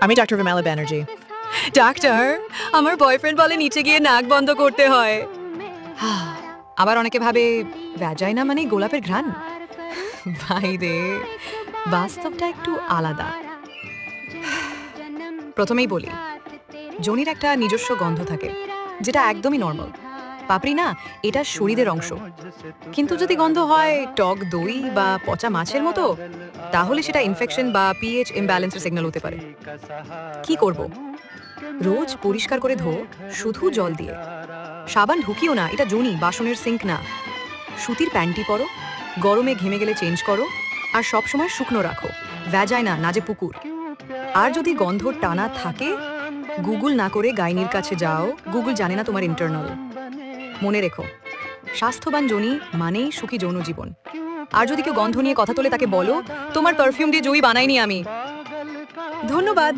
আমি doctor Bimala Banerjee. Doctor, আমার boyfriend বলে নিচে গিয়ে নাক বন্ধ করতে হয়। আবার অনেকে ভাবে ভ্যাজাইনা মানে গোলাপের ঘ্রাণ। ভাই রে, বাস্তবটা একটু আলাদা। প্রথমেই বলি, যোনির একটা নিজস্ব গন্ধ থাকে, যেটা একদমই নর্মাল। পাপড়ি না, এটা শরীরের অংশ। কিন্তু যদি গন্ধ হয় টক দই বা পচা মাছের মতো, তাহলে সেটা ইনফেকশন বা পিএইচ ইমব্যালেন্সের সিগন্যাল হতে পারে। কি করব? রোজ পরিষ্কার করে ধো, শুধু জল দিয়ে। সাবান ঢুকিও না, এটা যোনি, বাসনের সিঙ্ক না। সুতির প্যান্টি পরো, গরমে ঘেমে গেলে চেঞ্জ করো, আর সবসময় শুকনো রাখো, ভ্যাজাইনা না যে পুকুর। আর যদি গন্ধ টানা থাকে, গুগল না করে গাইনির কাছে যাও, গুগল জানে না তোমার ইন্টারনাল। মনে রেখো, স্বাস্থ্যবান যোনি মানেই সুখী যৌন জীবন। আর যদি কেউ গন্ধ নিয়ে কথা তোলে, তাকে বলো তোমার পারফিউম দিয়ে জয়ী বানাইনি আমি। ধন্যবাদ।